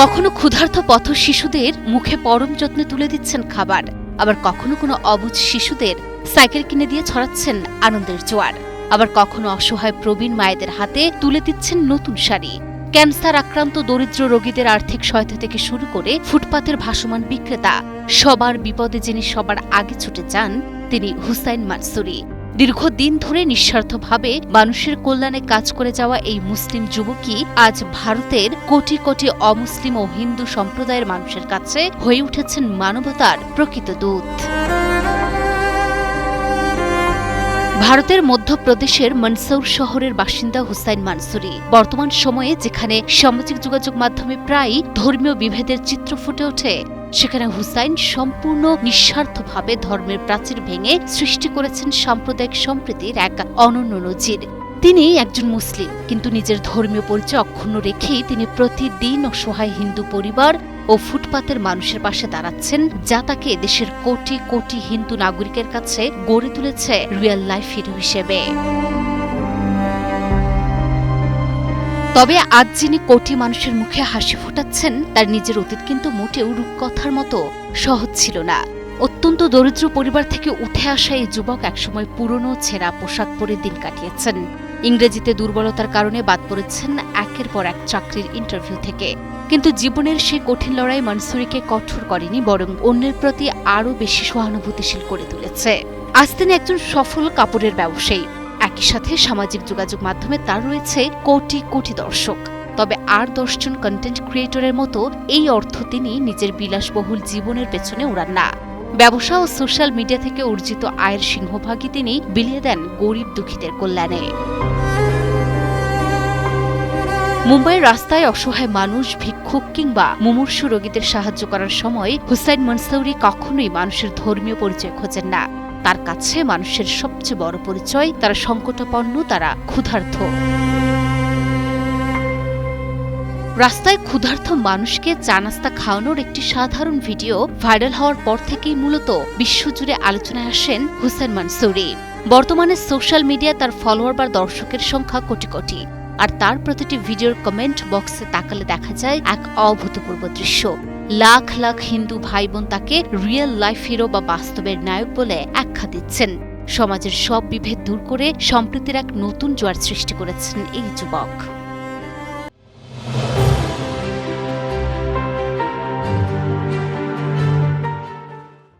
কখনো ক্ষুধার্ত পথ শিশুদের মুখে পরম যত্নে তুলে দিচ্ছেন খাবার, আবার কখনো কোনো অবুঝ শিশুদের সাইকেল কিনে দিয়ে ছড়াচ্ছেন আনন্দের জোয়ার, আবার কখনো অসহায় প্রবীণ মায়েদের হাতে তুলে দিচ্ছেন নতুন শাড়ি। ক্যান্সার আক্রান্ত দরিদ্র রোগীদের আর্থিক সহায়তা থেকে শুরু করে ফুটপাতের ভাসমান বিক্রেতা, সবার বিপদে যিনি সবার আগে ছুটে যান তিনি হুসাইন মানসুরি। দীর্ঘদিন ধরে নিঃস্বার্থভাবে মানুষের কল্যাণে কাজ করে যাওয়া এই মুসলিম যুবকই আজ ভারতের কোটি কোটি অমুসলিম ও হিন্দু সম্প্রদায়ের মানুষের কাছে হয়ে উঠেছেন মানবতার প্রকৃত দূত। ভারতের মধ্যপ্রদেশের মনসৌর শহরের বাসিন্দা হুসাইন মানসুরি বর্তমান সময়ে যেখানে সামাজিক যোগাযোগ মাধ্যমে প্রায়ই ধর্মীয় বিভেদের চিত্র ফুটে ওঠে, সেখানে হুসাইন সম্পূর্ণ নিঃস্বার্থভাবে ধর্মের প্রাচীর ভেঙে সৃষ্টি করেছেন সাম্প্রদায়িক সম্প্রীতির এক অনন্য নজির। তিনি একজন মুসলিম, কিন্তু নিজের ধর্মীয় পরিচয় অক্ষুণ্ণ রেখেই তিনি প্রতিদিন অসহায় হিন্দু পরিবার ও ফুটপাতের মানুষের পাশে দাঁড়াচ্ছেন, যা তাকে দেশের কোটি কোটি হিন্দু নাগরিকের কাছে গড়ে তুলেছে রিয়েল লাইফ হিরো হিসেবে। তবে আজ যিনি কোটি মানুষের মুখে হাসি ফোটাচ্ছেন, তার নিজের অতীত কিন্তু মোটেও রূপকথার মতো সহজ ছিল না। অত্যন্ত দরিদ্র পরিবার থেকে উঠে আসা এই যুবক একসময় পুরনো ছেঁড়া পোশাক পরে দিন কাটিয়েছেন। ইংরেজিতে দুর্বলতার কারণে বাদ পড়েছেন একের পর এক চাকরির ইন্টারভিউ থেকে। কিন্তু জীবনের সেই কঠিন লড়াই মানসুরিকে কঠোর করেনি, বরং অন্যের প্রতি আরও বেশি সহানুভূতিশীল করে তুলেছে। আজ তিনি একজন সফল কাপড়ের ব্যবসায়ী, একই সাথে সামাজিক যোগাযোগ মাধ্যমে তার রয়েছে কোটি কোটি দর্শক। তবে আর 10 জন কন্টেন্ট ক্রিয়েটরের মতো এই অর্থ তিনি নিজের বিলাসবহুল জীবনের পেছনে উড়ান না। ব্যবসা ও সোশ্যাল মিডিয়া থেকে অর্জিত আয়ের সিংহভাগই তিনি বিলিয়ে দেন গরিব দুঃখীদের কল্যাণে। মুম্বাইয়ের রাস্তায় অসহায় মানুষ, ভিক্ষুক কিংবা মুমূর্ষু রোগীদের সাহায্য করার সময় হুসাইন মানসুরি কখনোই মানুষের ধর্মীয় পরিচয় খোঁজেন না। তার কাছে মানুষের সবচেয়ে বড় পরিচয় তারা সংকটাপন্ন, তারা ক্ষুধার্ত। রাস্তায় ক্ষুধার্ত মানুষকে চা নাস্তা খাওয়ানোর একটি সাধারণ ভিডিও ভাইরাল হওয়ার পর থেকেই মূলত বিশ্বজুড়ে আলোচনায় আসেন হুসাইন মানসুরি। বর্তমানে সোশ্যাল মিডিয়ায় তার ফলোয়ার বা দর্শকের সংখ্যা কোটি কোটি, আর তার প্রতিটি ভিডিওর কমেন্ট বক্সে তাকালে দেখা যায় এক অভূতপূর্ব দৃশ্য। লাখ লাখ হিন্দু ভাই বোন তাকে রিয়েল লাইফ হিরো বা বাস্তবের নায়ক বলে আখ্যা দিচ্ছেন। সমাজের সব বিভেদ দূর করে সম্প্রীতির এক নতুন জোয়ার সৃষ্টি করেছেন এই যুবক।